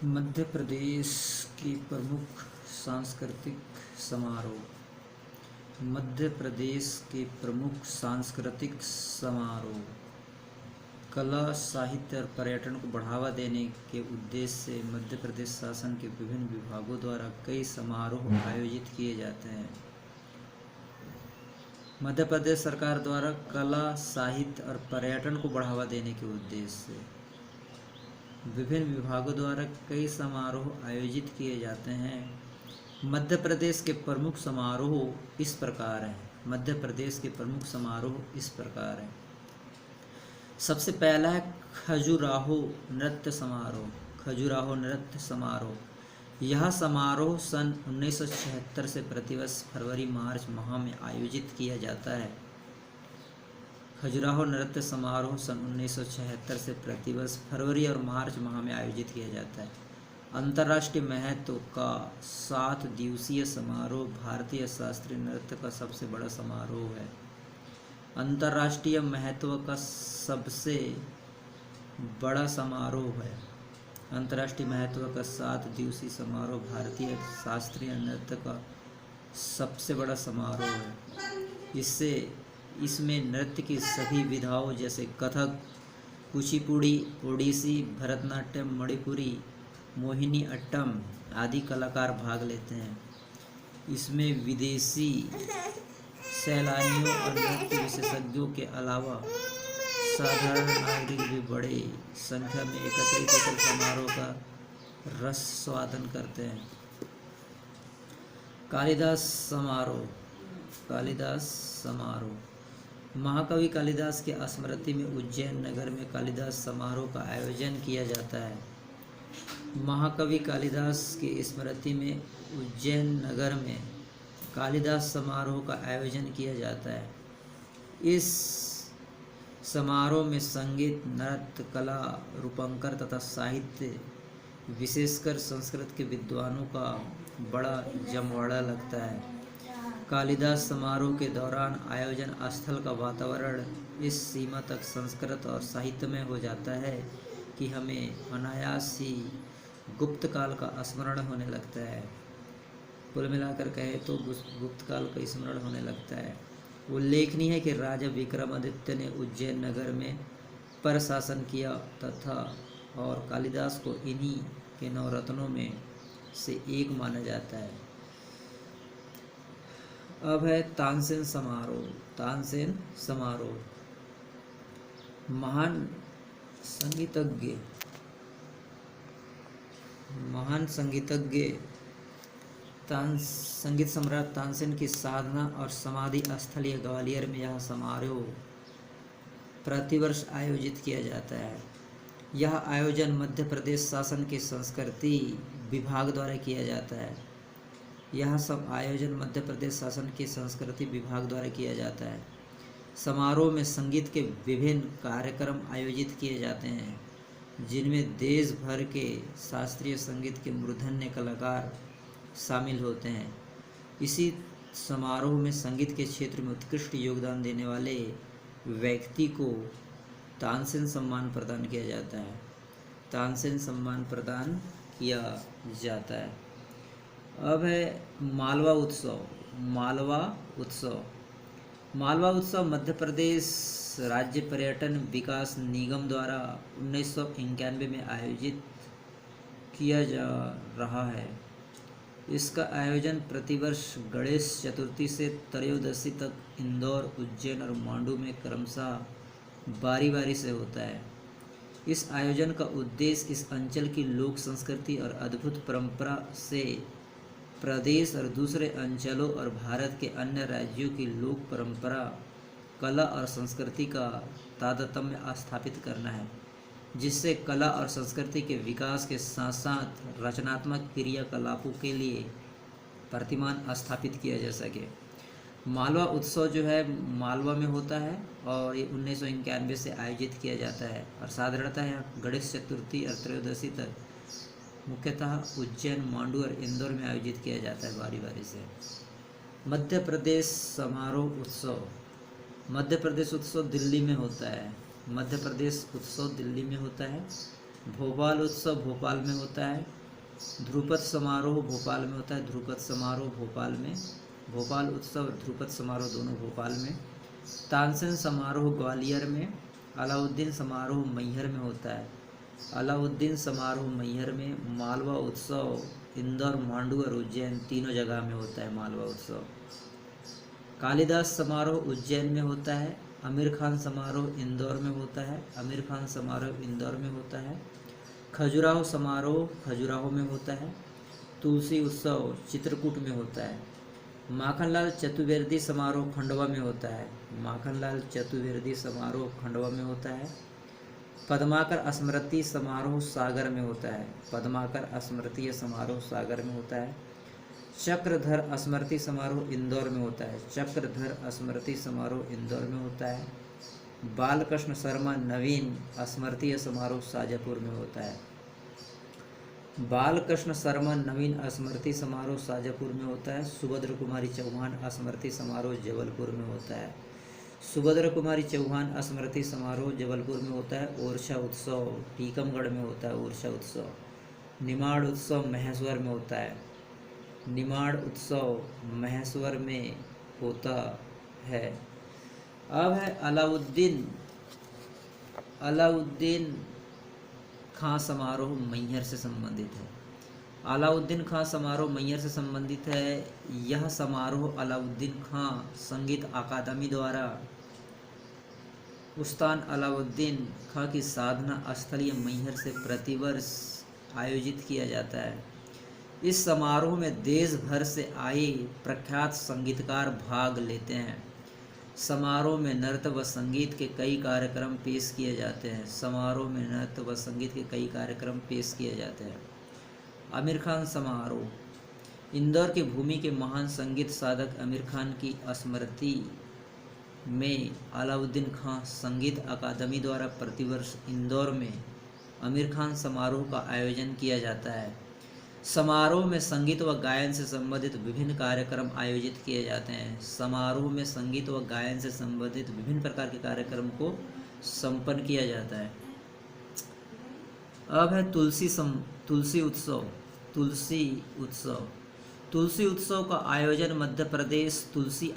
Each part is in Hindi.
मध्य प्रदेश की प्रमुख सांस्कृतिक समारोह। मध्य प्रदेश के प्रमुख सांस्कृतिक समारोह कला, साहित्य और पर्यटन को बढ़ावा देने के उद्देश्य से मध्य प्रदेश शासन के विभिन्न विभागों द्वारा कई समारोह आयोजित किए जाते हैं। मध्य प्रदेश सरकार द्वारा कला, साहित्य और पर्यटन को बढ़ावा देने के उद्देश्य से विभिन्न विभागों द्वारा कई समारोह आयोजित किए जाते हैं। मध्य प्रदेश के प्रमुख समारोह इस प्रकार हैं। मध्य प्रदेश के प्रमुख समारोह इस प्रकार हैं। सबसे पहला है खजुराहो नृत्य समारोह। खजुराहो नृत्य समारोह यह समारोह सन 1976 से प्रतिवर्ष फरवरी-मार्च माह में आयोजित किया जाता है। खजुराहो नृत्य समारोह सन 1976 से प्रतिवर्ष फरवरी और मार्च माह में आयोजित किया जाता है। अंतर्राष्ट्रीय महत्व का 7 दिवसीय समारोह भारतीय शास्त्रीय नृत्य का सबसे बड़ा समारोह है। अंतर्राष्ट्रीय महत्व का सबसे बड़ा समारोह है। अंतर्राष्ट्रीय महत्व का 7 दिवसीय समारोह भारतीय शास्त्रीय नृत्य का सबसे बड़ा समारोह है। इसमें नृत्य की सभी विधाओं जैसे कथक, कुचिपुड़ी, ओडिसी, भरतनाट्यम, मणिपुरी, मोहिनी अट्टम आदि कलाकार भाग लेते हैं। इसमें विदेशी सैलानियों और नृत्य विशेषज्ञों के अलावा साधारण नागरिक भी बड़े संख्या में एकत्रित होकर समारोह का रस स्वादन करते हैं। कालिदास समारोह। कालिदास समारोह महाकवि कालिदास के स्मृति में उज्जैन नगर में कालिदास समारोह का आयोजन किया जाता है। महाकवि कालिदास की स्मृति में उज्जैन नगर में कालिदास समारोह का आयोजन किया जाता है। इस समारोह में संगीत, नृत्य, कला, रूपंकर तथा साहित्य, विशेषकर संस्कृत के विद्वानों का बड़ा जमवाड़ा लगता है। कालिदास समारोह के दौरान आयोजन स्थल का वातावरण इस सीमा तक संस्कृत और साहित्यमय हो जाता है कि हमें अनायास ही गुप्त काल का स्मरण होने लगता है। कुल मिलाकर कहे तो गुप्त काल का स्मरण होने लगता है। उल्लेखनीय है कि राजा विक्रमादित्य ने उज्जैन नगर में पर शासन किया तथा और कालिदास को इन्हीं के नवरत्नों में से एक माना जाता है। अब है तानसेन समारोह। तानसेन समारोह महान संगीतज्ञ संगीत सम्राट तानसेन की साधना और समाधि स्थल ग्वालियर में यह समारोह प्रतिवर्ष आयोजित किया जाता है। यह आयोजन मध्य प्रदेश शासन के संस्कृति विभाग द्वारा किया जाता है। यह सब आयोजन मध्य प्रदेश शासन के संस्कृति विभाग द्वारा किया जाता है। समारोह में संगीत के विभिन्न कार्यक्रम आयोजित किए जाते हैं, जिनमें देश भर के शास्त्रीय संगीत के मूर्धन्य कलाकार शामिल होते हैं। इसी समारोह में संगीत के क्षेत्र में उत्कृष्ट योगदान देने वाले व्यक्ति को तानसेन सम्मान प्रदान किया जाता है। तानसेन सम्मान प्रदान किया जाता है। अब है मालवा उत्सव। मालवा उत्सव मध्य प्रदेश राज्य पर्यटन विकास निगम द्वारा 1991 में आयोजित किया जा रहा है। इसका आयोजन प्रतिवर्ष गणेश चतुर्थी से त्रयोदशी तक इंदौर, उज्जैन और मांडू में क्रमशः बारी से होता है। इस आयोजन का उद्देश्य इस अंचल की लोक संस्कृति और अद्भुत परंपरा से प्रदेश और दूसरे अंचलों और भारत के अन्य राज्यों की लोक परंपरा, कला और संस्कृति का तारतम्य स्थापित करना है, जिससे कला और संस्कृति के विकास के साथ साथ रचनात्मक क्रियाकलापों के लिए प्रतिमान स्थापित किया जा सके। मालवा उत्सव जो है मालवा में होता है और ये 1991 से आयोजित किया जाता है और साधारणतः यहाँ गणेश चतुर्थी और त्रयोदशी तक मुख्यतः उज्जैन, मांडू और इंदौर में आयोजित किया जाता है बारी से। मध्य प्रदेश समारोह उत्सव। मध्य प्रदेश उत्सव दिल्ली में होता है। मध्य प्रदेश उत्सव दिल्ली में होता है। भोपाल उत्सव भोपाल में होता है। ध्रुपद समारोह भोपाल में होता है, ध्रुपद समारोह भोपाल में। भोपाल उत्सव ध्रुपद समारोह दोनों भोपाल में। तानसेन समारोह ग्वालियर में। अलाउद्दीन समारोह मैहर में होता है, अलाउद्दीन समारोह मैहर में। मालवा उत्सव इंदौर, मांडू और उज्जैन तीनों जगह में होता है मालवा उत्सव। कालिदास समारोह उज्जैन में होता है। आमिर खान समारोह इंदौर में होता है, आमिर खान समारोह इंदौर में होता है। खजुराहो समारोह खजुराहो में होता है। तुलसी उत्सव चित्रकूट में होता है। माखनलाल चतुर्वेदी समारोह खंडवा में होता है, माखनलाल चतुर्वेदी समारोह खंडवा में होता है। पद्माकर स्मृति समारोह सागर में होता है, पद्माकर स्मृति समारोह सागर में होता है। चक्रधर स्मृति समारोह इंदौर में होता है, चक्रधर स्मृति समारोह इंदौर में होता है। बालकृष्ण शर्मा नवीन स्मृति समारोह शाजापुर में होता है, बालकृष्ण शर्मा नवीन स्मृति समारोह शाजापुर में होता है। सुभद्र कुमारी चौहान स्मृति समारोह जबलपुर में होता है, सुभद्र कुमारी चौहान स्मृति समारोह जबलपुर में होता है। ओरछा उत्सव टीकमगढ़ में होता है, ओरछा उत्सव। निमाड़ उत्सव महेश्वर में होता है, निमाड़ उत्सव महेश्वर में होता है। अब है अलाउद्दीन खां समारोह मैहर से संबंधित है। अलाउद्दीन खां समारोह मैहर से संबंधित है। यह समारोह अलाउद्दीन खां संगीत अकादमी द्वारा उस्ताद अलाउद्दीन खां की साधना स्थलीय मैहर से प्रतिवर्ष आयोजित किया जाता है। इस समारोह में देश भर से आए प्रख्यात संगीतकार भाग लेते हैं। समारोह में नृत्य व संगीत के कई कार्यक्रम पेश किए जाते हैं, समारोह में नृत्य व संगीत के कई कार्यक्रम पेश किए जाते हैं। आमिर खान समारोह इंदौर की भूमि के महान संगीत साधक आमिर खान की स्मृति में अलाउद्दीन खां संगीत अकादमी द्वारा प्रतिवर्ष इंदौर में आमिर खान समारोह का आयोजन किया जाता है। समारोह में संगीत व गायन से संबंधित विभिन्न कार्यक्रम आयोजित किए जाते हैं। समारोह में संगीत व गायन से संबंधित विभिन्न प्रकार के कार्यक्रम को संपन्न किया जाता है। अब है तुलसी उत्सव। तुलसी उत्सव का आयोजन मध्य प्रदेश तुलसी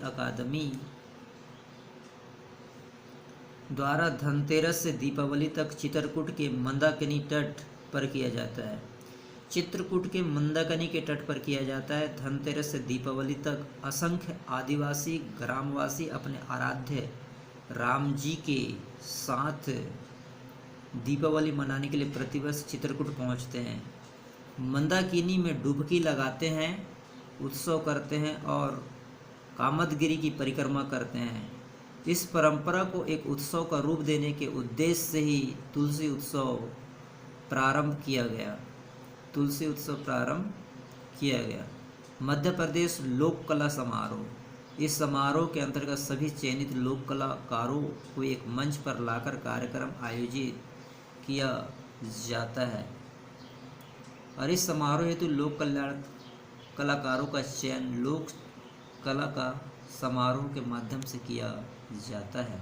अकादमी द्वारा धनतेरस से दीपावली तक चित्रकूट के मंदाकिनी तट पर किया जाता है। चित्रकूट के मंदाकिनी के तट पर किया जाता है। धनतेरस से दीपावली तक असंख्य आदिवासी ग्रामवासी अपने आराध्य राम जी के साथ दीपावली मनाने के लिए प्रतिवर्ष चित्रकूट पहुंचते हैं। मंदाकिनी में डुबकी लगाते हैं, उत्सव करते हैं और कामदगिरी की परिक्रमा करते हैं। इस परंपरा को एक उत्सव का रूप देने के उद्देश्य से ही तुलसी उत्सव प्रारंभ किया गया। मध्य प्रदेश लोक कला समारोह। इस समारोह के अंतर्गत सभी चयनित लोक कलाकारों को एक मंच पर लाकर कार्यक्रम आयोजित किया जाता है और इस समारोह हेतु लोक कलाकारों का चयन लोक कला का समारोह के माध्यम से किया जाता है।